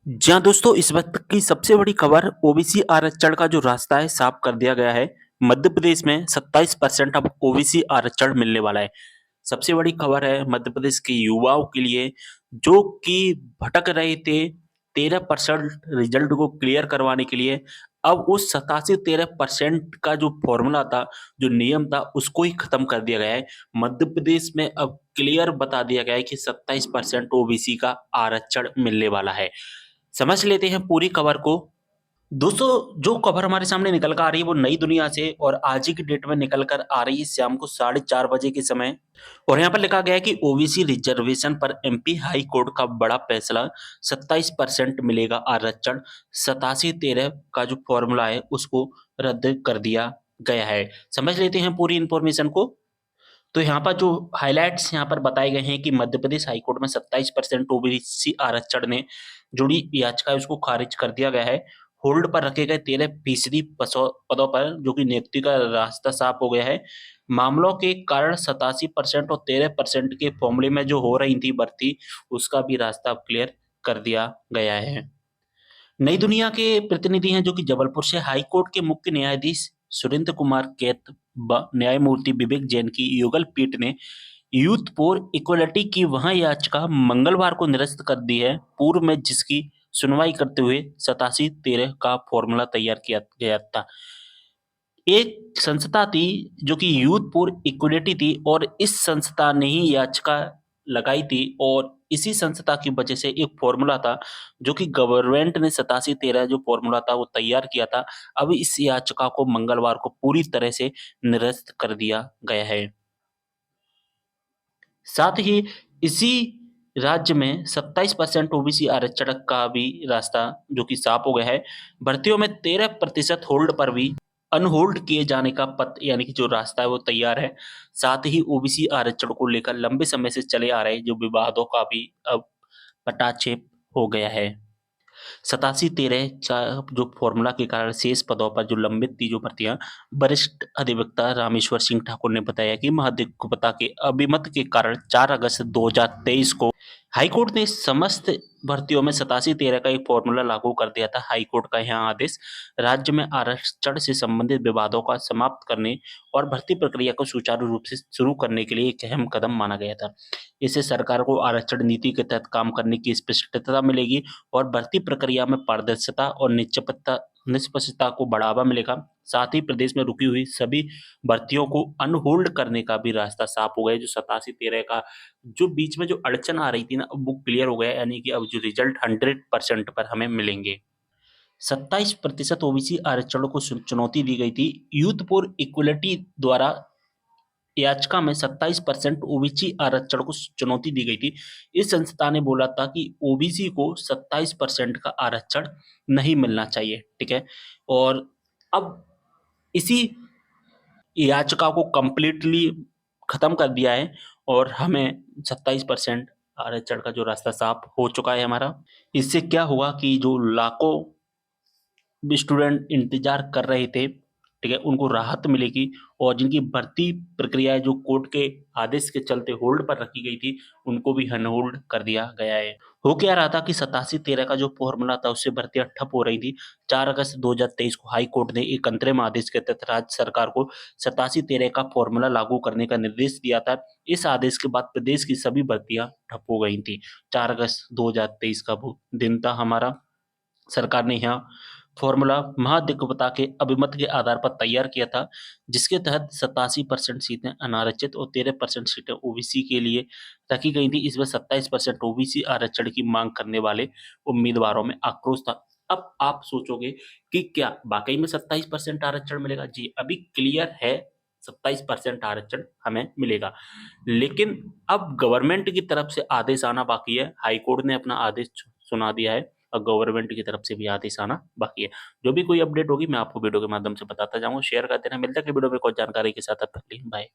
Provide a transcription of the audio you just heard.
जी हाँ दोस्तों, इस वक्त की सबसे बड़ी खबर ओबीसी आरक्षण का जो रास्ता है साफ कर दिया गया है। मध्य प्रदेश में 27% अब ओबीसी आरक्षण मिलने वाला है। सबसे बड़ी खबर है मध्य प्रदेश के युवाओं के लिए, जो कि भटक रहे थे 13% रिजल्ट को क्लियर करवाने के लिए। अब उस 87-13% का जो फॉर्मूला था, जो नियम था, उसको ही खत्म कर दिया गया है। मध्य प्रदेश में अब क्लियर बता दिया गया है कि 27% ओबीसी का आरक्षण मिलने वाला है। समझ लेते हैं पूरी खबर को। दोस्तों, जो खबर हमारे सामने निकल कर आ रही है वो नई दुनिया से और आज ही की डेट में निकल कर आ रही है शाम को 4:30 बजे के समय। और यहाँ पर लिखा गया है कि ओबीसी रिजर्वेशन पर एमपी हाई कोर्ट का बड़ा फैसला, 27% मिलेगा आरक्षण, 87-13 का जो फॉर्मूला है उसको रद्द कर दिया गया है। समझ लेते हैं पूरी इंफॉर्मेशन को। तो यहाँ पर जो हाइलाइट्स यहाँ पर बताए गए हैं कि मध्य प्रदेश हाईकोर्ट में 27% ओबीसी आरक्षण ने जुड़ी याचिका है उसको खारिज कर दिया गया है। होल्ड पर रखे गए 13% पदों पर जो कि नियुक्ति का रास्ता साफ हो गया है। मामलों के कारण 87% और 13% के फॉर्मूले में जो हो रही थी भर्ती, उसका भी रास्ता अब क्लियर कर दिया गया है। नई दुनिया के प्रतिनिधि हैं जो कि जबलपुर से हाई कोर्ट के मुख्य न्यायाधीश सुरेंद्र कुमार कैत न्यायमूर्ति विवेक जैन की युगल पीठ ने यूथ फॉर इक्वलिटी की वह याचिका मंगलवार को निरस्त कर दी है, पूर्व में जिसकी सुनवाई करते हुए 87-13 का फॉर्मूला तैयार किया गया था। एक संस्था थी जो कि यूथ फॉर इक्वलिटी थी और इस संस्था ने ही याचिका लगाई थी और इसी संस्था की वजह से एक फॉर्मूला था जो कि गवर्नमेंट ने 87-13 जो फॉर्मूला था वो तैयार किया था। अब इस याचिका को मंगलवार को पूरी तरह से निरस्त कर दिया गया है। साथ ही इसी राज्य में 27% ओबीसी आरक्षण का भी रास्ता जो कि साफ हो गया है। भर्तियों में 13% होल्ड पर भी अनहोल्ड किए जाने का पथ यानी कि जो रास्ता है वो तैयार है। साथ ही ओबीसी आरक्षण को लेकर लंबे समय से चले आ रहे जो विवादों का भी अब पटाक्षेप हो गया है। 87-13 जो फॉर्मूला के कारण शेष पदों पर जो लंबित थी जो भर्तियां, वरिष्ठ अधिवक्ता रामेश्वर सिंह ठाकुर ने बताया कि महाधिवक्ता के अभिमत के कारण 4 अगस्त 2023 को हाईकोर्ट ने समस्त भर्तियों में 87-13 का एक फॉर्मूला लागू कर दिया था। हाईकोर्ट का यह आदेश राज्य में आरक्षण से संबंधित विवादों का समाप्त करने और भर्ती प्रक्रिया को सुचारू रूप से शुरू करने के लिए एक अहम कदम माना गया था। इससे सरकार को आरक्षण नीति के तहत काम करने की स्पष्टता मिलेगी और भर्ती प्रक्रिया में पारदर्शिता और निष्पक्षता को बढ़ावा मिलेगा। साथ ही प्रदेश में रुकी हुई सभी भर्तियों को अनहोल्ड करने का भी रास्ता साफ हो गया। जो 87-13 का जो बीच में जो अड़चन आ रही थी ना, अब वो क्लियर हो गया है, यानी कि अब जो रिजल्ट 100% पर हमें मिलेंगे। 27% ओबीसी आरक्षण को चुनौती दी गई थी। यूथ फॉर इक्वलिटी द्वारा याचिका में 27% ओबीसी आरक्षण को चुनौती दी गई थी। इस संस्था ने बोला था कि ओबीसी को 27% का आरक्षण नहीं मिलना चाहिए, ठीक है? और अब इसी याचिका को कंप्लीटली खत्म कर दिया है और हमें 27% आरक्षण का जो रास्ता साफ हो चुका है हमारा। इससे क्या हुआ कि जो लाखों स्टूडेंट इंतजार कर रहे थे, ठीक है, उनको राहत मिलेगी और जिनकी भर्ती प्रक्रिया जो कोर्ट के आदेश के चलते होल्ड पर रखी गई थी, उनको भी अनहोल्ड कर दिया गया है। हो क्या रहा था कि 87-13 का जो फॉर्मूला था उससे भर्तियां ठप हो रही थी। 4 अगस्त 2023 को हाई कोर्ट ने एक अंतरिम आदेश के तहत राज्य सरकार को 87-13 का फॉर्मूला लागू करने का निर्देश दिया था। इस आदेश के बाद प्रदेश की सभी भर्तियां ठप हो गई थी। 4 अगस्त 2023 का वो दिन था हमारा। सरकार ने यहाँ फॉर्मूला महाधिवक्ता के अभिमत के आधार पर तैयार किया था, जिसके तहत 87% सीटें अनारक्षित और 13% सीटें ओबीसी के लिए रखी गई थी। इसमें 27% ओबीसी आरक्षण की मांग करने वाले उम्मीदवारों में आक्रोश था। अब आप सोचोगे कि क्या वाकई में 27% आरक्षण मिलेगा? जी, अभी क्लियर है, 27% आरक्षण हमें मिलेगा। लेकिन अब गवर्नमेंट की तरफ से आदेश आना बाकी है। हाई कोर्ट ने अपना आदेश सुना दिया है और गवर्नमेंट की तरफ से भी आदेश आना बाकी है। जो भी कोई अपडेट होगी मैं आपको वीडियो के माध्यम से बताता जाऊंगा। शेयर कर देना। मिलता है अगली वीडियो में कुछ जानकारी के साथ। तब तक के लिए बाय।